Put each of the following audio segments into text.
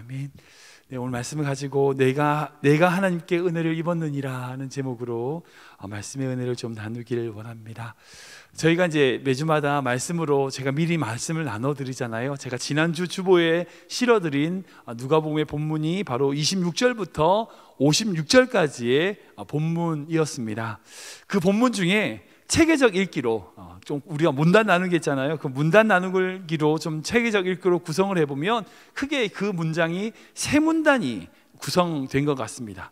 아멘. 네, 오늘 말씀을 가지고 내가 하나님께 은혜를 입었느니라 하는 제목으로 말씀의 은혜를 좀 나누기를 원합니다. 저희가 이제 매주마다 말씀으로 제가 미리 말씀을 나눠드리잖아요. 제가 지난주 주보에 실어드린 누가복음의 본문이 바로 26절부터 56절까지의 본문이었습니다. 그 본문 중에 체계적 읽기로 좀 우리가 문단 나눈 게 있잖아요. 그 문단 나누기로 좀 체계적 읽기로 구성을 해보면 크게 그 문장이 세 문단이 구성된 것 같습니다.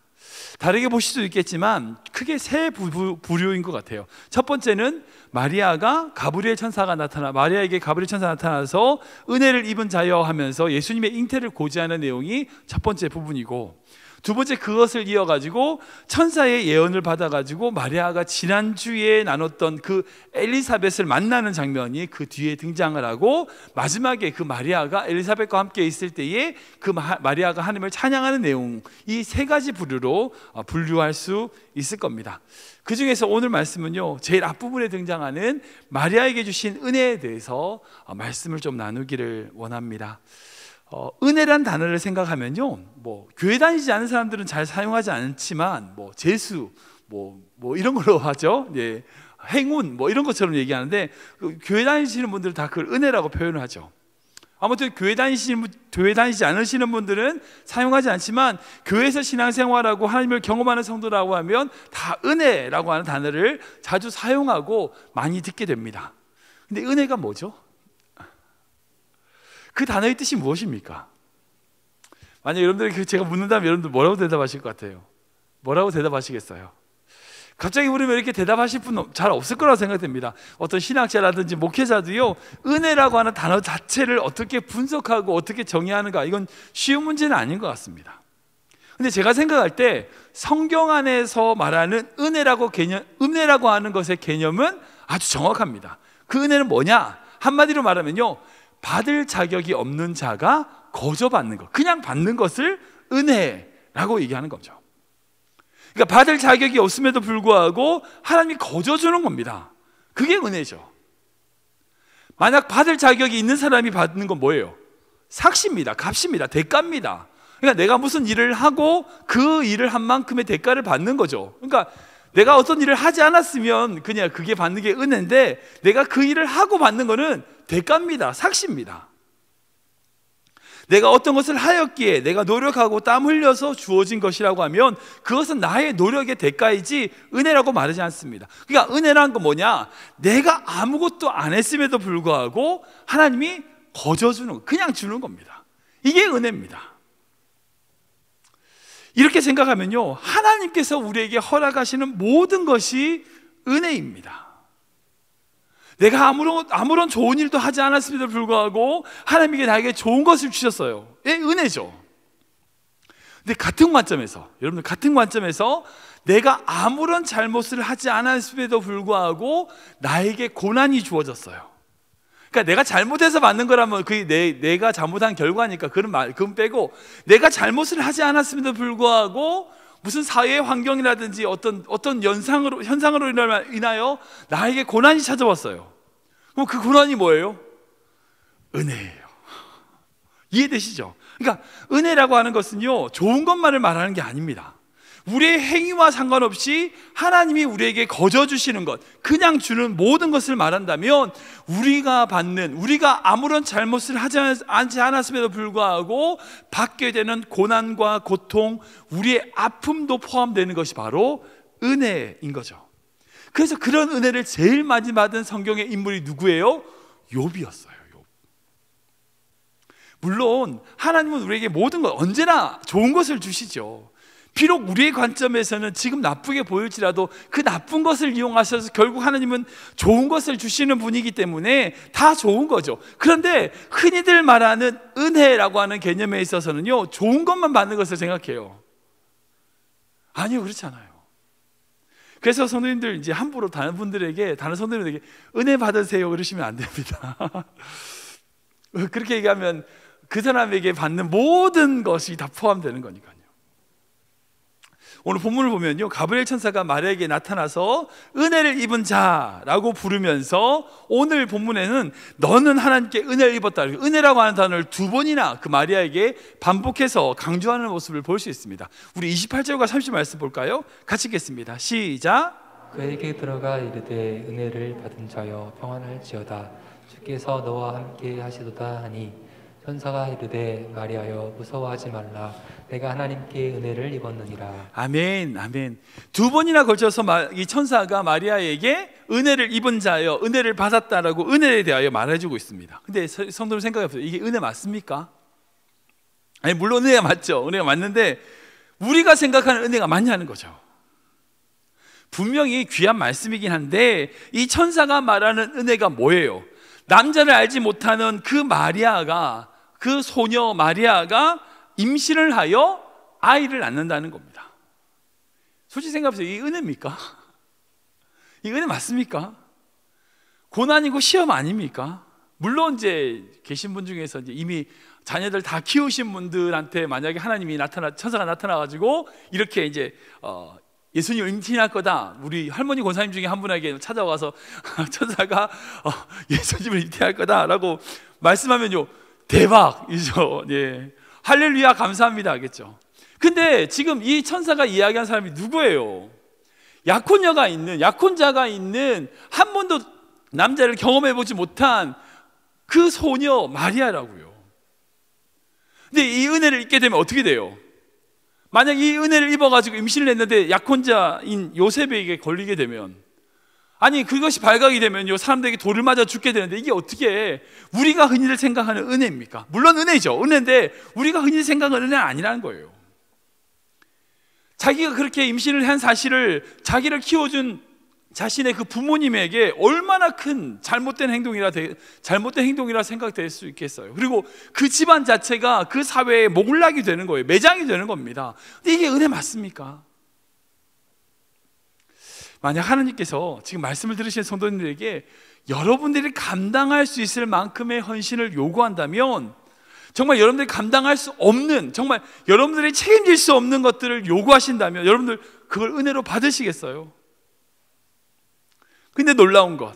다르게 보실 수도 있겠지만 크게 세 부류인 것 같아요. 첫 번째는 마리아에게 가브리엘 천사가 나타나서 은혜를 입은 자여 하면서 예수님의 잉태를 고지하는 내용이 첫 번째 부분이고, 두 번째 그것을 이어가지고 천사의 예언을 받아가지고 마리아가 지난주에 나눴던 그 엘리사벳을 만나는 장면이 그 뒤에 등장을 하고, 마지막에 그 마리아가 엘리사벳과 함께 있을 때에 그 마리아가 하나님을 찬양하는 내용, 이 세 가지 부류로 분류할 수 있을 겁니다. 그 중에서 오늘 말씀은요, 제일 앞부분에 등장하는 마리아에게 주신 은혜에 대해서 말씀을 좀 나누기를 원합니다. 은혜란 단어를 생각하면요, 교회 다니지 않은 사람들은 잘 사용하지 않지만 재수 이런 걸로 하죠. 예, 행운 이런 것처럼 얘기하는데, 교회 다니시는 분들은 다 그걸 은혜라고 표현을 하죠. 아무튼 교회 다니지 않으시는 분들은 사용하지 않지만, 교회에서 신앙생활하고 하나님을 경험하는 성도라고 하면 다 은혜라고 하는 단어를 자주 사용하고 많이 듣게 됩니다. 근데 은혜가 뭐죠? 그 단어의 뜻이 무엇입니까? 만약 여러분들이 제가 묻는다면 여러분들 뭐라고 대답하실 것 같아요? 뭐라고 대답하시겠어요? 갑자기 물으면 이렇게 대답하실 분 잘 없을 거라고 생각됩니다. 어떤 신학자라든지 목회자도요, 은혜라고 하는 단어 자체를 어떻게 분석하고 어떻게 정의하는가, 이건 쉬운 문제는 아닌 것 같습니다. 근데 제가 생각할 때 성경 안에서 말하는 은혜라고 하는 것의 개념은 아주 정확합니다. 그 은혜는 뭐냐? 한마디로 말하면요, 받을 자격이 없는 자가 거저 받는 것, 그냥 받는 것을 은혜라고 얘기하는 거죠. 그러니까 받을 자격이 없음에도 불구하고 하나님이 거저 주는 겁니다. 그게 은혜죠. 만약 받을 자격이 있는 사람이 받는 건 뭐예요? 삭시입니다. 값입니다. 대가입니다. 그러니까 내가 무슨 일을 하고 그 일을 한 만큼의 대가를 받는 거죠. 그러니까 내가 어떤 일을 하지 않았으면 그냥 그게 받는 게 은혜인데, 내가 그 일을 하고 받는 거는 대가입니다. 삭시입니다. 내가 어떤 것을 하였기에 내가 노력하고 땀 흘려서 주어진 것이라고 하면 그것은 나의 노력의 대가이지 은혜라고 말하지 않습니다. 그러니까 은혜란 건 뭐냐? 내가 아무것도 안 했음에도 불구하고 하나님이 거저 주는 거, 그냥 주는 겁니다. 이게 은혜입니다. 이렇게 생각하면요, 하나님께서 우리에게 허락하시는 모든 것이 은혜입니다. 내가 아무런 좋은 일도 하지 않았음에도 불구하고 하나님이 나에게 좋은 것을 주셨어요. 예, 은혜죠. 근데 같은 관점에서 내가 아무런 잘못을 하지 않았음에도 불구하고 나에게 고난이 주어졌어요. 그러니까 내가 잘못해서 받는 거라면 그게 내가 잘못한 결과니까 그건 빼고, 내가 잘못을 하지 않았음에도 불구하고 무슨 사회 환경이라든지 어떤 현상으로 인하여 나에게 고난이 찾아왔어요. 그럼 그 고난이 뭐예요? 은혜예요. 이해되시죠? 그러니까 은혜라고 하는 것은요, 좋은 것만을 말하는 게 아닙니다. 우리의 행위와 상관없이 하나님이 우리에게 거저 주시는 것, 그냥 주는 모든 것을 말한다면, 우리가 아무런 잘못을 하지 않았음에도 불구하고 받게 되는 고난과 고통, 우리의 아픔도 포함되는 것이 바로 은혜인 거죠. 그래서 그런 은혜를 제일 많이 받은 성경의 인물이 누구예요? 욥이었어요. 욥. 물론 하나님은 우리에게 모든 것, 언제나 좋은 것을 주시죠. 비록 우리의 관점에서는 지금 나쁘게 보일지라도 그 나쁜 것을 이용하셔서 결국 하나님은 좋은 것을 주시는 분이기 때문에 다 좋은 거죠. 그런데 흔히들 말하는 은혜라고 하는 개념에 있어서는요, 좋은 것만 받는 것을 생각해요. 아니요, 그렇지 않아요. 그래서 성도님들 이제 함부로 다른 성도님들에게 은혜 받으세요 그러시면 안 됩니다. 그렇게 얘기하면 그 사람에게 받는 모든 것이 다 포함되는 거니까요. 오늘 본문을 보면요, 가브리엘 천사가 마리아에게 나타나서 은혜를 입은 자라고 부르면서 오늘 본문에는 너는 하나님께 은혜를 입었다, 은혜라고 하는 단어를 두 번이나 그 마리아에게 반복해서 강조하는 모습을 볼 수 있습니다. 우리 28절과 30절 말씀 볼까요? 같이 읽겠습니다. 시작. 그에게 들어가 이르되 은혜를 받은 자여 평안할지어다. 주께서 너와 함께 하시도다 하니 천사가 이르되 마리아여 무서워하지 말라. 내가 하나님께 은혜를 입었느니라. 아멘, 아멘. 두 번이나 걸쳐서 이 천사가 마리아에게 은혜를 입은 자여, 은혜를 받았다라고 은혜에 대하여 말해주고 있습니다. 근데 성도님 생각해보세요. 이게 은혜 맞습니까? 아니, 물론 은혜가 맞죠. 은혜가 맞는데 우리가 생각하는 은혜가 맞냐는 거죠. 분명히 귀한 말씀이긴 한데 이 천사가 말하는 은혜가 뭐예요? 남자를 알지 못하는 그 마리아가, 그 소녀 마리아가 임신을 하여 아이를 낳는다는 겁니다. 솔직히 생각해보세요. 이 은혜입니까? 이 은혜 맞습니까? 고난이고 시험 아닙니까? 물론 이제 계신 분 중에서 이제 이미 자녀들 다 키우신 분들한테 만약에 하나님이 천사가 나타나가지고 이렇게 이제 예수님 임신할 거다, 우리 할머니 권사님 중에 한 분에게 찾아와서 천사가 예수님을 임신할 거다라고 말씀하면요, 대박이죠. 예. 할렐루야, 감사합니다 하겠죠. 근데 지금 이 천사가 이야기한 사람이 누구예요? 약혼자가 있는 한 번도 남자를 경험해보지 못한 그 소녀 마리아라고요. 근데 이 은혜를 입게 되면 어떻게 돼요? 만약 이 은혜를 입어가지고 임신을 했는데 약혼자인 요셉에게 걸리게 되면, 아니 그것이 발각이 되면요, 사람들에게 돌을 맞아 죽게 되는데 이게 어떻게 우리가 흔히들 생각하는 은혜입니까? 물론 은혜죠. 은혜인데 우리가 흔히 생각하는 은혜는 아니라는 거예요. 자기가 그렇게 임신을 한 사실을 자기를 키워준 자신의 그 부모님에게 얼마나 큰 잘못된 행동이라 생각될 수 있겠어요. 그리고 그 집안 자체가 그 사회에 목락이 되는 거예요. 매장이 되는 겁니다. 근데 이게 은혜 맞습니까? 만약 하나님께서 지금 말씀을 들으시는 성도님들에게 여러분들이 감당할 수 있을 만큼의 헌신을 요구한다면, 정말 여러분들이 감당할 수 없는, 정말 여러분들이 책임질 수 없는 것들을 요구하신다면 여러분들 그걸 은혜로 받으시겠어요? 근데 놀라운 것,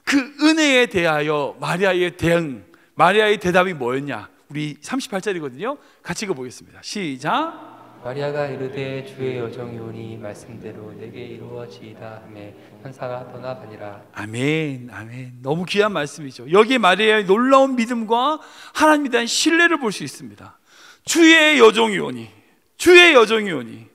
그 은혜에 대하여 마리아의 대답이 뭐였냐? 우리 38절이거든요. 같이 읽어보겠습니다. 시작. 마리아가 이르되 주의 여정이오니 말씀대로 내게 이루어지이다 하매 천사가 떠나가니라. 아멘, 아멘. 너무 귀한 말씀이죠. 여기에 마리아의 놀라운 믿음과 하나님에 대한 신뢰를 볼 수 있습니다. 주의 여정이오니, 주의 여정이오니.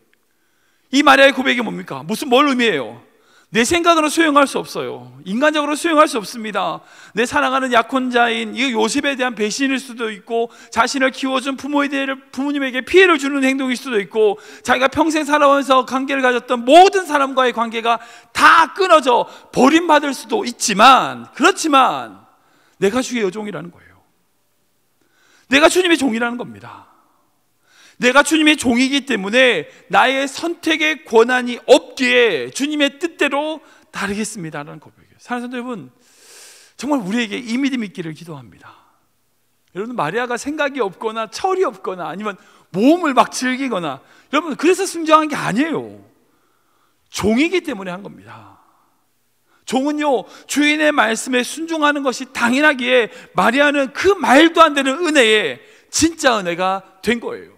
이 마리아의 고백이 뭡니까? 뭘 의미해요? 내 생각으로 수용할 수 없어요. 인간적으로 수용할 수 없습니다. 내 사랑하는 약혼자인 이 요셉에 대한 배신일 수도 있고, 자신을 키워준 부모님에게 피해를 주는 행동일 수도 있고, 자기가 평생 살아오면서 관계를 가졌던 모든 사람과의 관계가 다 끊어져 버림받을 수도 있지만, 그렇지만 내가 주의 여종이라는 거예요. 내가 주님의 종이라는 겁니다. 내가 주님의 종이기 때문에 나의 선택의 권한이 없기에 주님의 뜻대로 따르겠습니다라는 고백이에요. 사랑하는 성도 여러분, 정말 우리에게 이 믿음이 있기를 기도합니다. 여러분, 마리아가 생각이 없거나 철이 없거나 아니면 모험을 막 즐기거나, 여러분 그래서 순종한 게 아니에요. 종이기 때문에 한 겁니다. 종은요, 주인의 말씀에 순종하는 것이 당연하기에 마리아는 그 말도 안 되는 은혜에 진짜 은혜가 된 거예요.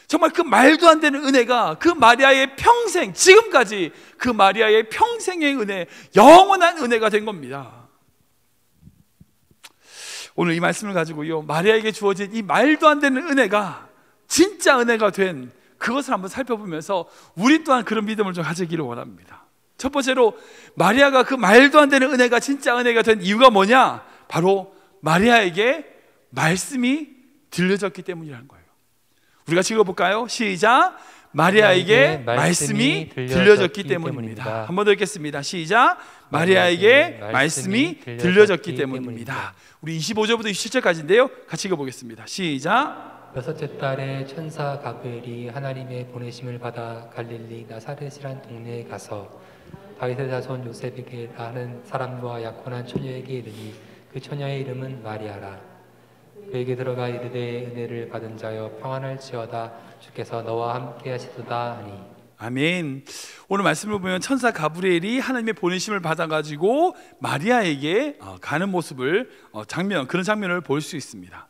정말 그 말도 안 되는 은혜가 그 마리아의 평생, 지금까지 그 마리아의 평생의 은혜, 영원한 은혜가 된 겁니다. 오늘 이 말씀을 가지고요, 마리아에게 주어진 이 말도 안 되는 은혜가 진짜 은혜가 된 그것을 한번 살펴보면서 우리 또한 그런 믿음을 좀 가지기를 원합니다. 첫 번째로, 마리아가 그 말도 안 되는 은혜가 진짜 은혜가 된 이유가 뭐냐? 바로 마리아에게 말씀이 들려졌기 때문이라는 거예요. 우리가 읽어볼까요? 시작. 마리아에게 말씀이 들려졌기 때문입니다. 한 번 더 읽겠습니다. 시작. 마리아에게 말씀이 들려졌기 때문입니다. 우리 25절부터 27절까지인데요, 같이 읽어보겠습니다. 시작. 여섯째 달에 천사 가브리엘이 하나님의 보내심을 받아 갈릴리 나사렛이란 동네에 가서 다윗의 자손 요셉에게 아는 사람과 약혼한 처녀에게 이르니 그 처녀의 이름은 마리아라. 그에게 들어가 이르되 은혜를 받은 자여 평안할지어다 주께서 너와 함께 하시도다 하니. 아멘. 오늘 말씀을 보면 천사 가브리엘이 하나님의 보내심을 받아가지고 마리아에게 가는 모습을 그런 장면을 볼 수 있습니다.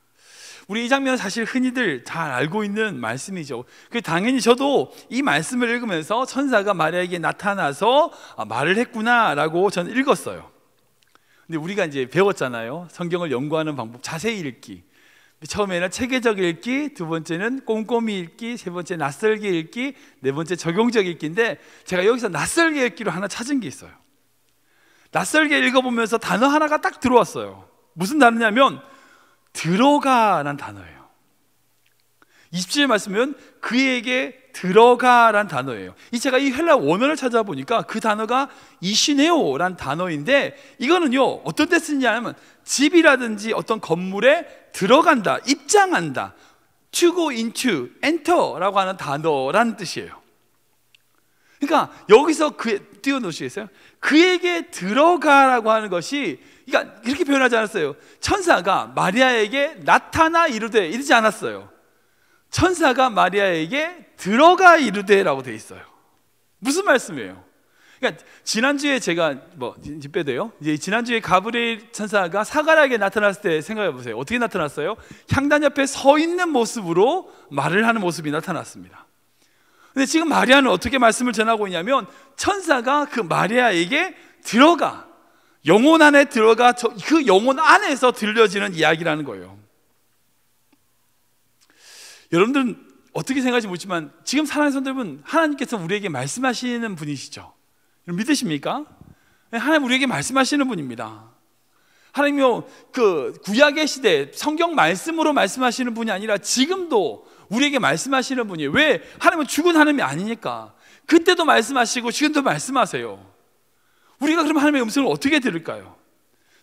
우리 이 장면은 사실 흔히들 잘 알고 있는 말씀이죠. 당연히 저도 이 말씀을 읽으면서 천사가 마리아에게 나타나서 말을 했구나라고 저는 읽었어요. 근데 우리가 이제 배웠잖아요. 성경을 연구하는 방법, 자세히 읽기. 처음에는 체계적 읽기, 두 번째는 꼼꼼히 읽기, 세 번째 낯설게 읽기, 네 번째 적용적 읽기인데 제가 여기서 낯설게 읽기로 하나 찾은 게 있어요. 낯설게 읽어보면서 단어 하나가 딱 들어왔어요. 무슨 단어냐면 들어가라는 단어예요. 27절 말씀은 그에게 들어가라는 단어예요. 제가 이 헬라 원어를 찾아보니까 그 단어가 이시네오라는 단어인데 이거는요 어떤 때 쓰냐면 집이라든지 어떤 건물에 들어간다, 입장한다, to go into, enter라고 하는 단어라는 뜻이에요. 그러니까 여기서 띄워놓으시겠어요? 그에게 들어가라고 하는 것이, 그러니까 이렇게 표현하지 않았어요. 천사가 마리아에게 나타나 이르되 이러지 않았어요. 천사가 마리아에게 들어가 이르되라고 돼 있어요. 무슨 말씀이에요? 그러니까 지난주에 제가 빼도요. 이제 지난주에 가브리엘 천사가 사가랴에게 나타났을 때 생각해 보세요. 어떻게 나타났어요? 향단 옆에 서 있는 모습으로 말을 하는 모습이 나타났습니다. 근데 지금 마리아는 어떻게 말씀을 전하고 있냐면 천사가 그 마리아에게 들어가, 영혼 안에 들어가, 그 영혼 안에서 들려지는 이야기라는 거예요. 여러분들은 어떻게 생각하실지 모르지만 지금 사랑하는 성도님은 하나님께서 우리에게 말씀하시는 분이시죠. 믿으십니까? 하나님 우리에게 말씀하시는 분입니다. 하나님이요, 그 구약의 시대 성경 말씀으로 말씀하시는 분이 아니라 지금도 우리에게 말씀하시는 분이에요. 왜? 하나님은 죽은 하나님이 아니니까. 그때도 말씀하시고 지금도 말씀하세요. 우리가 그럼 하나님의 음성을 어떻게 들을까요?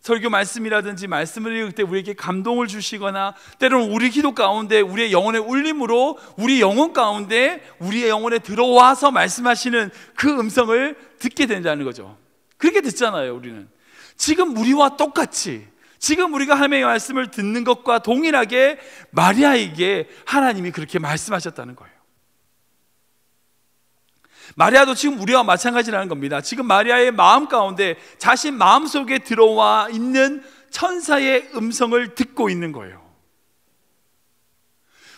설교 말씀이라든지 말씀을 읽을 때 우리에게 감동을 주시거나 때로는 우리 기도 가운데 우리의 영혼의 울림으로 우리 영혼 가운데 우리의 영혼에 들어와서 말씀하시는 그 음성을 듣게 된다는 거죠. 그렇게 듣잖아요. 우리는 지금 우리와 똑같이 지금 우리가 하나님의 말씀을 듣는 것과 동일하게 마리아에게 하나님이 그렇게 말씀하셨다는 거예요. 마리아도 지금 우리와 마찬가지라는 겁니다. 지금 마리아의 마음 가운데 자신 마음속에 들어와 있는 천사의 음성을 듣고 있는 거예요.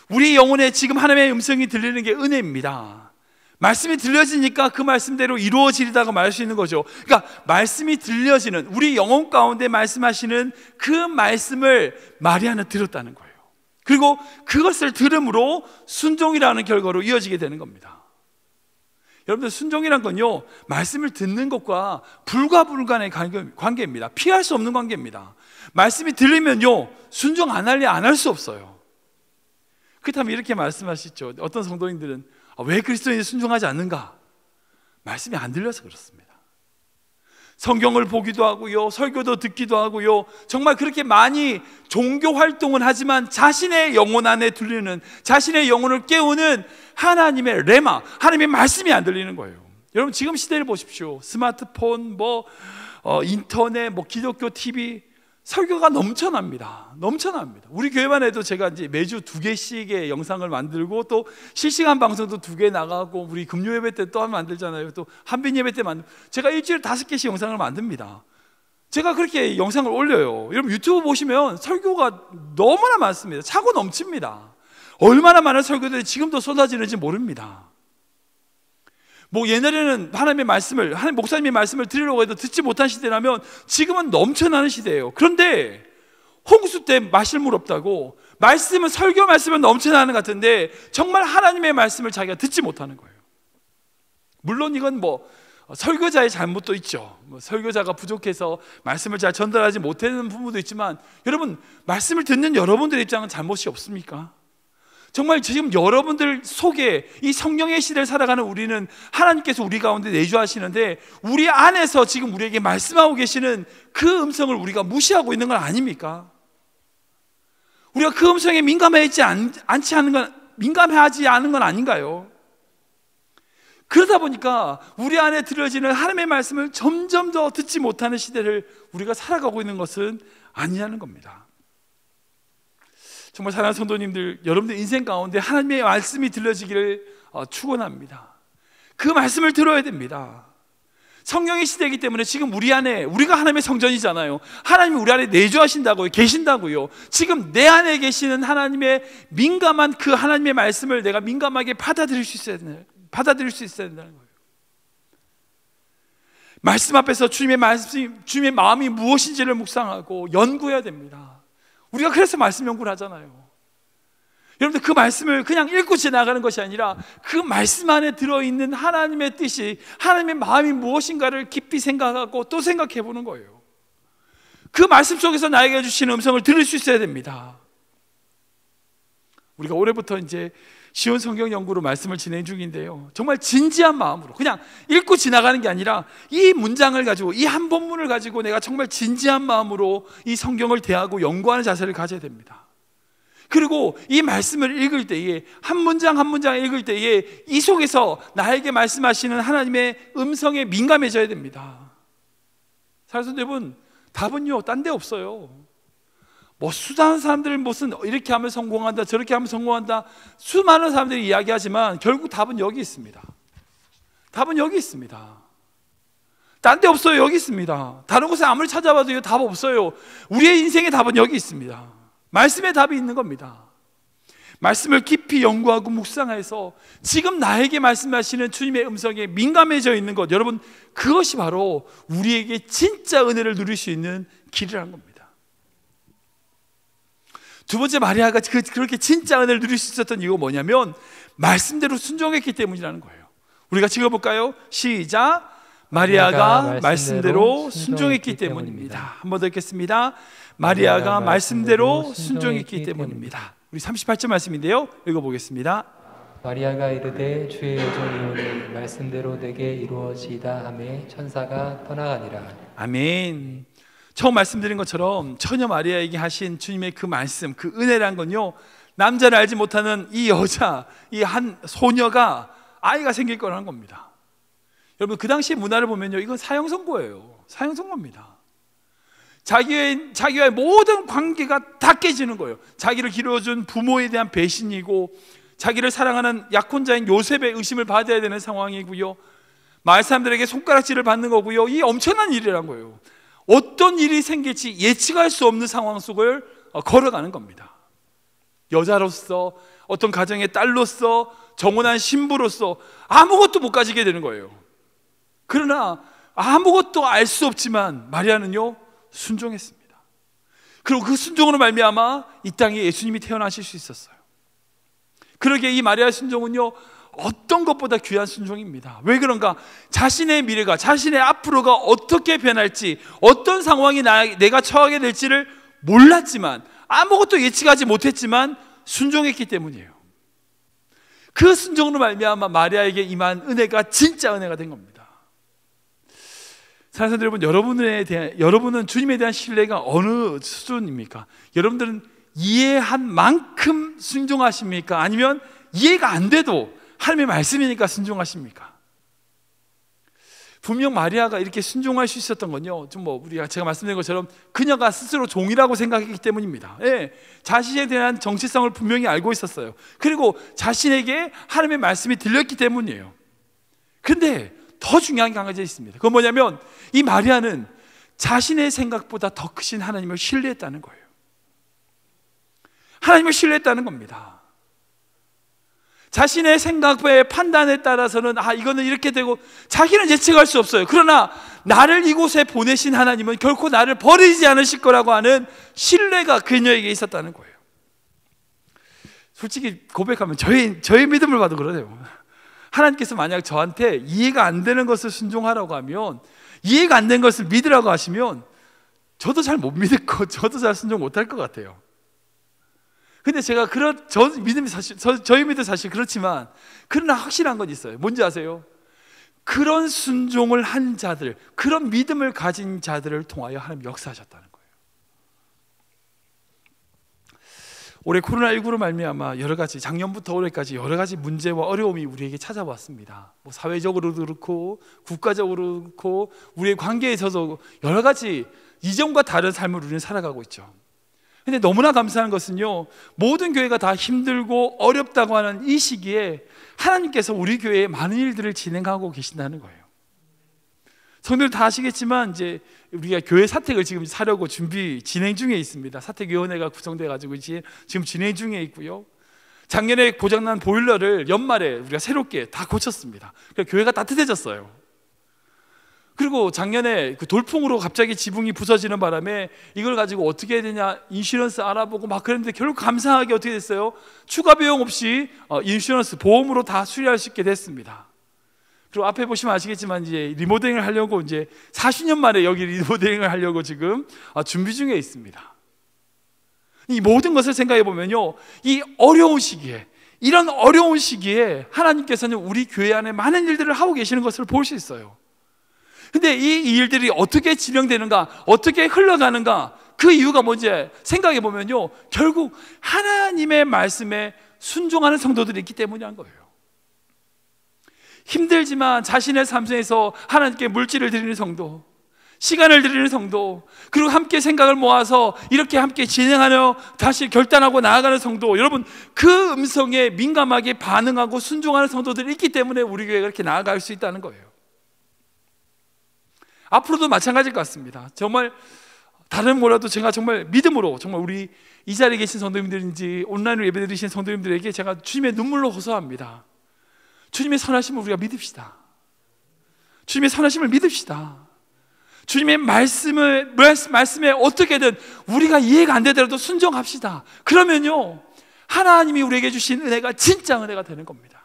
우리 영혼에 지금 하나님의 음성이 들리는 게 은혜입니다. 말씀이 들려지니까 그 말씀대로 이루어지리다고 말할 수 있는 거죠. 그러니까 말씀이 들려지는, 우리 영혼 가운데 말씀하시는 그 말씀을 마리아는 들었다는 거예요. 그리고 그것을 들음으로 순종이라는 결과로 이어지게 되는 겁니다. 여러분들, 순종이란 건요, 말씀을 듣는 것과 불가불간의 관계입니다. 피할 수 없는 관계입니다. 말씀이 들리면요, 순종 안 할래 안 할 수 없어요. 그렇다면 이렇게 말씀하시죠. 어떤 성도님들은 왜 그리스도인이 순종하지 않는가? 말씀이 안 들려서 그렇습니다. 성경을 보기도 하고요, 설교도 듣기도 하고요, 정말 그렇게 많이 종교 활동을 하지만 자신의 영혼 안에 들리는, 자신의 영혼을 깨우는 하나님의 레마, 하나님의 말씀이 안 들리는 거예요. 여러분, 지금 시대를 보십시오. 스마트폰, 인터넷, 기독교 TV, 설교가 넘쳐납니다. 우리 교회만 해도 제가 이제 매주 2개씩의 영상을 만들고 또 실시간 방송도 2개 나가고, 우리 금요 예배 때 또 한 번 만들잖아요. 또 한빈 예배 때 제가 일주일에 5개씩 영상을 만듭니다. 제가 그렇게 영상을 올려요. 여러분, 유튜브 보시면 설교가 너무나 많습니다. 차고 넘칩니다. 얼마나 많은 설교들이 지금도 쏟아지는지 모릅니다. 옛날에는 하나님의 말씀을, 하나님 목사님의 말씀을 들으려고 해도 듣지 못한 시대라면 지금은 넘쳐나는 시대예요. 그런데 홍수 때 마실 물 없다고, 말씀은, 설교 말씀은 넘쳐나는 것 같은데 정말 하나님의 말씀을 자기가 듣지 못하는 거예요. 물론 이건 설교자의 잘못도 있죠. 설교자가 부족해서 말씀을 잘 전달하지 못하는 부분도 있지만, 여러분, 말씀을 듣는 여러분들의 입장은 잘못이 없습니까? 정말 지금 여러분들 속에 이 성령의 시대를 살아가는 우리는 하나님께서 우리 가운데 내주하시는데, 우리 안에서 지금 우리에게 말씀하고 계시는 그 음성을 우리가 무시하고 있는 건 아닙니까? 우리가 그 음성에 민감하지 않은 건 아닌가요? 그러다 보니까 우리 안에 들려지는 하나님의 말씀을 점점 더 듣지 못하는 시대를 우리가 살아가고 있는 것은 아니냐는 겁니다. 정말 사랑하는 성도님들, 여러분들 인생 가운데 하나님의 말씀이 들려지기를 축원합니다. 그 말씀을 들어야 됩니다. 성령의 시대이기 때문에 지금 우리 안에, 우리가 하나님의 성전이잖아요. 하나님이 우리 안에 내주하신다고요, 계신다고요. 지금 내 안에 계시는 하나님의 민감한 그 하나님의 말씀을 내가 민감하게 받아들일 수 있어야 된다는 거예요. 말씀 앞에서 주님의 말씀, 주님의 마음이 무엇인지를 묵상하고 연구해야 됩니다. 우리가 그래서 말씀 연구를 하잖아요. 여러분들, 그 말씀을 그냥 읽고 지나가는 것이 아니라 그 말씀 안에 들어있는 하나님의 뜻이, 하나님의 마음이 무엇인가를 깊이 생각하고 또 생각해 보는 거예요. 그 말씀 속에서 나에게 주시는 음성을 들을 수 있어야 됩니다. 우리가 올해부터 이제 시온 성경 연구로 말씀을 진행 중인데요, 정말 진지한 마음으로 그냥 읽고 지나가는 게 아니라 이 문장을 가지고, 이 한 본문을 가지고 내가 정말 진지한 마음으로 이 성경을 대하고 연구하는 자세를 가져야 됩니다. 그리고 이 말씀을 읽을 때에, 한 문장 한 문장 읽을 때에 이 속에서 나에게 말씀하시는 하나님의 음성에 민감해져야 됩니다. 사랑하는 여러분, 답은요 딴 데 없어요. 뭐 수많은 사람들은 무슨 이렇게 하면 성공한다, 저렇게 하면 성공한다, 수많은 사람들이 이야기하지만 결국 답은 여기 있습니다. 답은 여기 있습니다. 딴 데 없어요. 여기 있습니다. 다른 곳에 아무리 찾아봐도 답 없어요. 우리의 인생의 답은 여기 있습니다. 말씀의 답이 있는 겁니다. 말씀을 깊이 연구하고 묵상해서 지금 나에게 말씀하시는 주님의 음성에 민감해져 있는 것, 여러분, 그것이 바로 우리에게 진짜 은혜를 누릴 수 있는 길이라는 겁니다. 두 번째, 마리아가 그렇게 진짜 은혜를 누릴 수 있었던 이유가 뭐냐면 말씀대로 순종했기 때문이라는 거예요. 우리가 읽어볼까요? 시작. 마리아가 말씀대로 순종했기 때문입니다. 한 번 더 읽겠습니다. 마리아가 말씀대로 순종했기 때문입니다. 우리 38절 말씀인데요, 읽어보겠습니다. 마리아가 이르되 주의 여종이오니 말씀대로 내게 이루어지이다 하매 천사가 떠나가니라. 아멘. 처음 말씀드린 것처럼 처녀 마리아에게 하신 주님의 그 말씀, 그 은혜란 건요, 남자를 알지 못하는 이 여자, 이 한 소녀가 아이가 생길 거라는 겁니다. 여러분, 그 당시 문화를 보면요, 이건 사형선고예요. 사형선고입니다. 자기와의 모든 관계가 다 깨지는 거예요. 자기를 기르어준 부모에 대한 배신이고, 자기를 사랑하는 약혼자인 요셉의 의심을 받아야 되는 상황이고요, 마을 사람들에게 손가락질을 받는 거고요. 이 엄청난 일이란 거예요. 어떤 일이 생길지 예측할 수 없는 상황 속을 걸어가는 겁니다. 여자로서, 어떤 가정의 딸로서, 정혼한 신부로서 아무것도 못 가지게 되는 거예요. 그러나 아무것도 알 수 없지만 마리아는요 순종했습니다. 그리고 그 순종으로 말미암아 이 땅에 예수님이 태어나실 수 있었어요. 그러기에 이 마리아의 순종은요 어떤 것보다 귀한 순종입니다. 왜 그런가? 자신의 미래가, 자신의 앞으로가 어떻게 변할지, 어떤 상황이 내가 처하게 될지를 몰랐지만, 아무것도 예측하지 못했지만 순종했기 때문이에요. 그 순종으로 말미암아 마리아에게 임한 은혜가 진짜 은혜가 된 겁니다. 사랑하는 여러분, 여러분은 주님에 대한 신뢰가 어느 수준입니까? 여러분들은 이해한 만큼 순종하십니까? 아니면 이해가 안 돼도 하나님의 말씀이니까 순종하십니까? 분명 마리아가 이렇게 순종할 수 있었던 건요, 좀 제가 말씀드린 것처럼 그녀가 스스로 종이라고 생각했기 때문입니다. 예, 자신에 대한 정체성을 분명히 알고 있었어요. 그리고 자신에게 하나님의 말씀이 들렸기 때문이에요. 그런데 더 중요한 게 한 가지 있습니다. 그건 뭐냐면 이 마리아는 자신의 생각보다 더 크신 하나님을 신뢰했다는 거예요. 하나님을 신뢰했다는 겁니다. 자신의 생각의 판단에 따라서는 이거는 이렇게 되고, 자기는 예측할 수 없어요. 그러나 나를 이곳에 보내신 하나님은 결코 나를 버리지 않으실 거라고 하는 신뢰가 그녀에게 있었다는 거예요. 솔직히 고백하면 저의 믿음을 봐도 그러네요. 하나님께서 만약 저한테 이해가 안 되는 것을 순종하라고 하면, 이해가 안 되는 것을 믿으라고 하시면 저도 잘 못 믿을 거, 저도 잘 순종 못 할 것 같아요. 근데 제가 저희 믿음 사실 그렇지만, 그러나 확실한 건 있어요. 뭔지 아세요? 그런 순종을 한 자들, 그런 믿음을 가진 자들을 통하여 하나님 역사하셨다는 거예요. 올해 코로나19로 말미암아 작년부터 올해까지 여러 가지 문제와 어려움이 우리에게 찾아왔습니다. 사회적으로도 그렇고 국가적으로 그렇고 우리의 관계에 있어서 여러 가지 이전과 다른 삶을 우리는 살아가고 있죠. 근데 너무나 감사한 것은요, 모든 교회가 다 힘들고 어렵다고 하는 이 시기에 하나님께서 우리 교회에 많은 일들을 진행하고 계신다는 거예요. 성도들 다 아시겠지만 이제 우리가 교회 사택을 지금 사려고 진행 중에 있습니다. 사택위원회가 구성돼 가지고 지금 진행 중에 있고요. 작년에 고장난 보일러를 연말에 우리가 새롭게 다 고쳤습니다. 그래서 교회가 따뜻해졌어요. 그리고 작년에 그 돌풍으로 갑자기 지붕이 부서지는 바람에 이걸 가지고 어떻게 해야 되냐 인슈런스 알아보고 막 그랬는데 결국 감사하게 어떻게 됐어요? 추가 비용 없이 인슈런스 보험으로 다 수리할 수 있게 됐습니다. 그리고 앞에 보시면 아시겠지만 이제 리모델링을 하려고 이제 40년 만에 여기 리모델링을 하려고 지금 준비 중에 있습니다. 이 모든 것을 생각해 보면요, 이 어려운 시기에, 이런 어려운 시기에 하나님께서는 우리 교회 안에 많은 일들을 하고 계시는 것을 볼 수 있어요. 근데 이 일들이 어떻게 진행되는가, 어떻게 흘러가는가, 그 이유가 뭔지 생각해 보면요, 결국 하나님의 말씀에 순종하는 성도들이 있기 때문이란 거예요. 힘들지만 자신의 삶 속에서 하나님께 물질을 드리는 성도, 시간을 드리는 성도, 그리고 함께 생각을 모아서 이렇게 함께 진행하며 다시 결단하고 나아가는 성도, 여러분 그 음성에 민감하게 반응하고 순종하는 성도들이 있기 때문에 우리 교회가 이렇게 나아갈 수 있다는 거예요. 앞으로도 마찬가지일 것 같습니다. 정말 다른 몰라도 제가 정말 믿음으로, 정말 우리 이 자리에 계신 성도님들인지 온라인으로 예배드리신 성도님들에게 제가 주님의 눈물로 호소합니다. 주님의 선하심을 우리가 믿읍시다. 주님의 선하심을 믿읍시다. 주님의 말씀에 어떻게든 우리가 이해가 안 되더라도 순종합시다. 그러면요, 하나님이 우리에게 주신 은혜가 진짜 은혜가 되는 겁니다.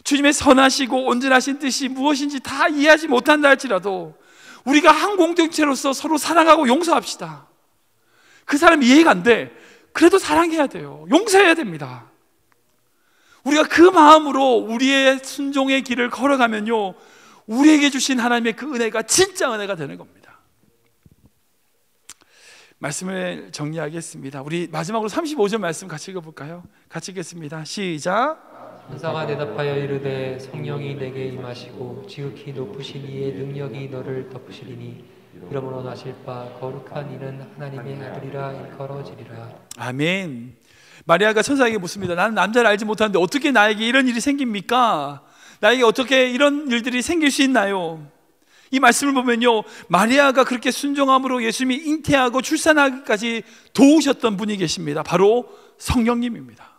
주님의 선하시고 온전하신 뜻이 무엇인지 다 이해하지 못한다 할지라도 우리가 한 공동체로서 서로 사랑하고 용서합시다. 그 사람 이해가 안 돼. 그래도 사랑해야 돼요. 용서해야 됩니다. 우리가 그 마음으로 우리의 순종의 길을 걸어가면요, 우리에게 주신 하나님의 그 은혜가 진짜 은혜가 되는 겁니다. 말씀을 정리하겠습니다. 우리 마지막으로 35절 말씀 같이 읽어볼까요? 같이 읽겠습니다. 시작. 천사가 대답하여 이르되 성령이 내게 임하시고 지극히 높으신 이의 능력이 너를 덮으시리니 이러므로 나실 바 거룩한 이는 하나님의 아들이라 일컬어지리라. 아멘. 마리아가 천사에게 묻습니다. 나는 남자를 알지 못하는데 어떻게 나에게 이런 일이 생깁니까? 나에게 어떻게 이런 일들이 생길 수 있나요? 이 말씀을 보면요, 마리아가 그렇게 순종함으로 예수님이 잉태하고 출산하기까지 도우셨던 분이 계십니다. 바로 성령님입니다.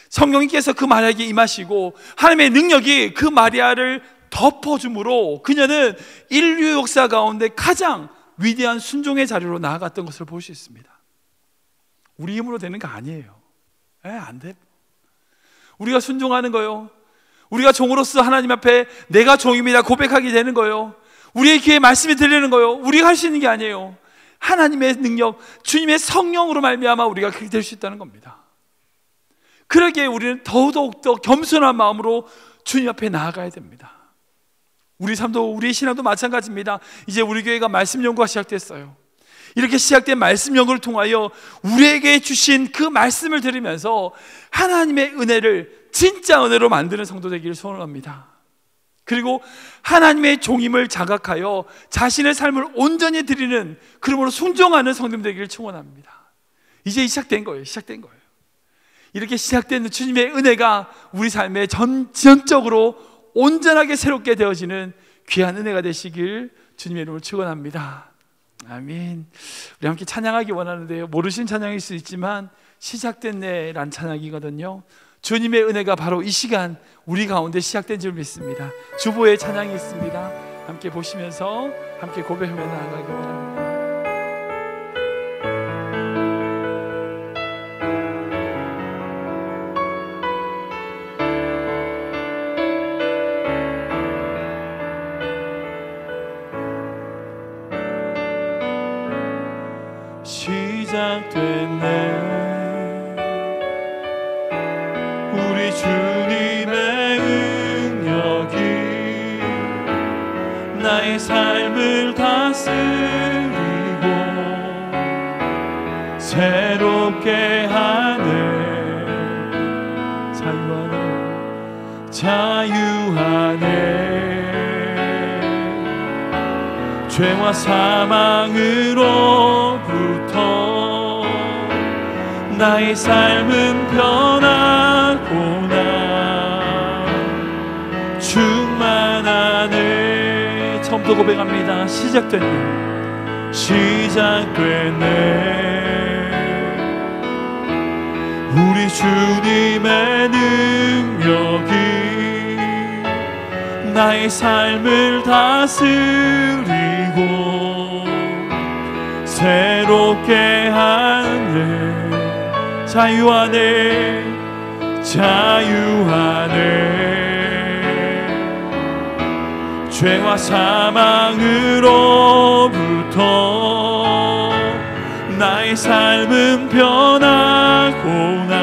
성령님께서 그 마리아에게 임하시고 하나님의 능력이 그 마리아를 덮어줌으로 그녀는 인류 역사 가운데 가장 위대한 순종의 자리로 나아갔던 것을 볼 수 있습니다. 우리 힘으로 되는 거 아니에요. 안 돼. 우리가 순종하는 거요, 우리가 종으로서 하나님 앞에 내가 종입니다 고백하게 되는 거요, 우리의 귀에 말씀이 들리는 거요, 우리가 할 수 있는 게 아니에요. 하나님의 능력, 주님의 성령으로 말미암아 우리가 그렇게 될 수 있다는 겁니다. 그러기에 우리는 더욱더 겸손한 마음으로 주님 앞에 나아가야 됩니다. 우리 삶도, 우리의 신앙도 마찬가지입니다. 이제 우리 교회가 말씀 연구가 시작됐어요. 이렇게 시작된 말씀 연구를 통하여 우리에게 주신 그 말씀을 들으면서 하나님의 은혜를 진짜 은혜로 만드는 성도 되기를 소원합니다. 그리고 하나님의 종임을 자각하여 자신의 삶을 온전히 드리는, 그러므로 순종하는 성도 되기를 축원합니다. 이제 시작된 거예요. 이렇게 시작된 주님의 은혜가 우리 삶에 전적으로 온전하게 새롭게 되어지는 귀한 은혜가 되시길 주님의 이름으로 축원합니다. 아멘. 우리 함께 찬양하기 원하는데요, 모르신 찬양일 수 있지만 시작된 내란 찬양이거든요. 주님의 은혜가 바로 이 시간 우리 가운데 시작된 줄 믿습니다. 주보의 찬양이 있습니다. 함께 보시면서 함께 고백하며 나아가기 원합니다. 시작됐네. 우리 주님의 능력이 나의 삶을 다스리고 새롭게 하네. 자유하네. 죄와 사망으로부터 나의 삶은 변하구나. 충만하네. 처음부터 고백합니다. 시작됐네. 우리 주님의 능력이 나의 삶을 다스리고 새롭게 하네. 자유하네. 죄와 사망으로부터 나의 삶은 변하구나.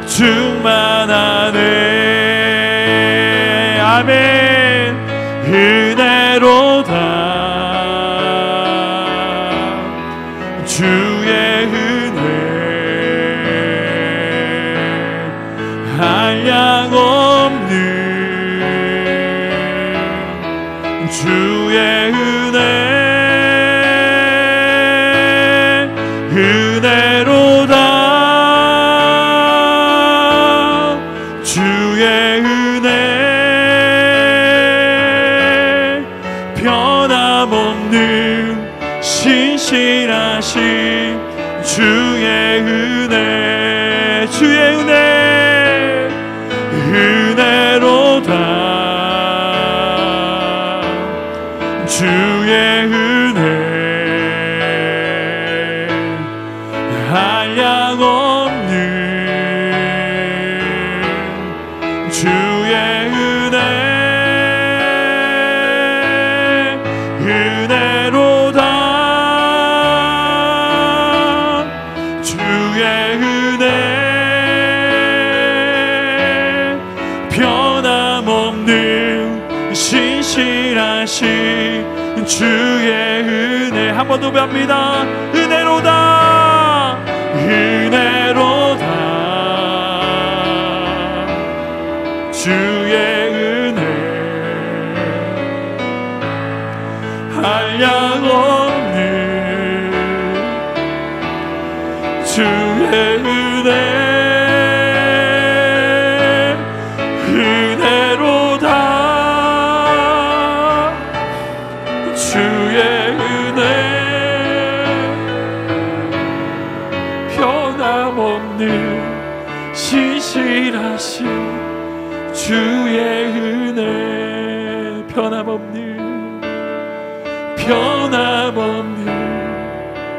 충만하네. 아멘. 은혜로다. 주의 은혜 한량없는 주의 은혜로다. 주의 은혜 변함없는 신실하신 주의 은혜. 주의 은혜 은혜로다. 주의 은혜 한량없는 주의 은혜 은혜로다. 주의 은혜 변함없는 신실하신 주의 은혜. 한 번 더 배웁니다. 은혜로다. 은혜로다. 주의 은혜 한량없는 주의 은혜 은혜로다. 주의 은혜 변함없는 신실하신 주의 은혜 변함없는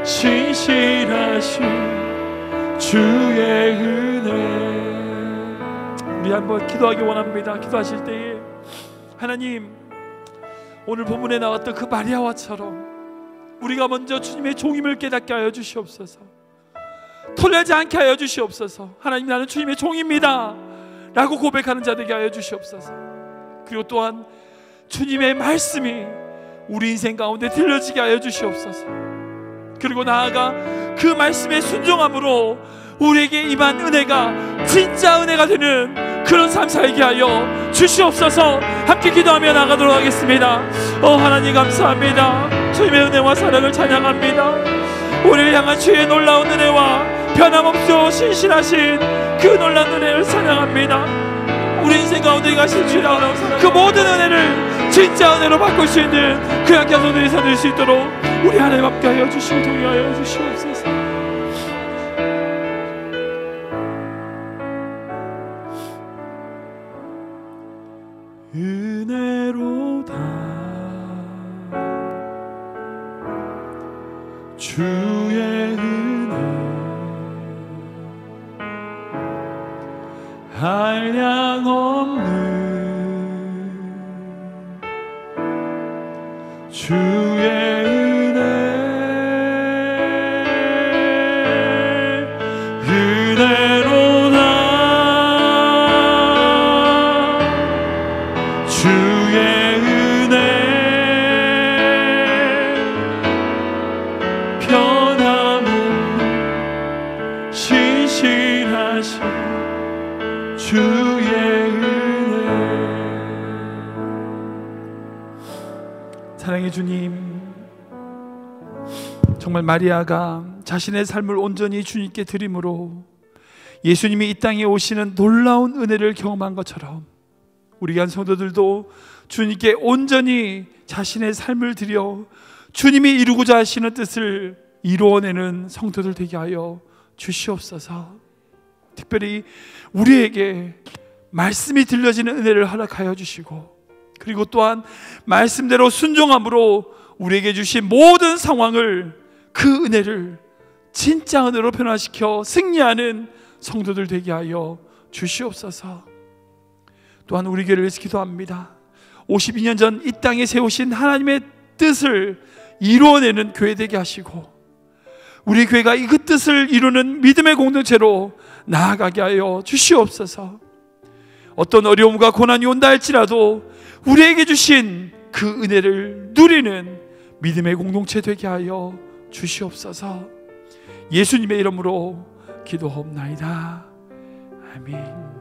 신실하신 주의 은혜. 우리 한번 기도하기 원합니다. 기도하실 때에 하나님, 오늘 본문에 나왔던 그 마리아와처럼 우리가 먼저 주님의 종임을 깨닫게 하여 주시옵소서. 털려지 않게 하여 주시옵소서. 하나님, 나는 주님의 종입니다 라고 고백하는 자 되게 하여 주시옵소서. 그리고 또한 주님의 말씀이 우리 인생 가운데 들려지게 하여 주시옵소서. 그리고 나아가 그 말씀에 순종함으로 우리에게 임한 은혜가 진짜 은혜가 되는 그런 삶 살게 하여 주시옵소서. 함께 기도하며 나가도록 하겠습니다. 하나님 감사합니다. 주님의 은혜와 사랑을 찬양합니다. 우리를 향한 주의 놀라운 은혜와 변함없어 신실하신 그 놀라운 은혜를 찬양합니다. 우리 인생 가운데 가신 주의 그 모든 은혜를 진짜 은혜로 바꿀 수 있는 그 약한 손들이 서줄 수 있도록 우리 하나님 함께 하여 주시고 동의하여 주시옵소서. 은혜로다. 주의 은혜 한량없는 주의 은혜 은혜로다. 주의 은혜 변함없는 신실하신 주의 은혜. 사랑의 주님, 정말 마리아가 자신의 삶을 온전히 주님께 드림으로 예수님이 이 땅에 오시는 놀라운 은혜를 경험한 것처럼 우리 간 성도들도 주님께 온전히 자신의 삶을 드려 주님이 이루고자 하시는 뜻을 이루어내는 성도들 되게 하여 주시옵소서. 특별히 우리에게 말씀이 들려지는 은혜를 허락하여 주시고, 그리고 또한 말씀대로 순종함으로 우리에게 주신 모든 상황을, 그 은혜를 진짜 은혜로 변화시켜 승리하는 성도들 되게 하여 주시옵소서. 또한 우리 교회를 위해서 기도합니다. 52년 전 이 땅에 세우신 하나님의 뜻을 이루어내는 교회 되게 하시고, 우리 교회가 이 그 뜻을 이루는 믿음의 공동체로 나아가게 하여 주시옵소서. 어떤 어려움과 고난이 온다 할지라도 우리에게 주신 그 은혜를 누리는 믿음의 공동체 되게 하여 주시옵소서. 예수님의 이름으로 기도하옵나이다. 아멘.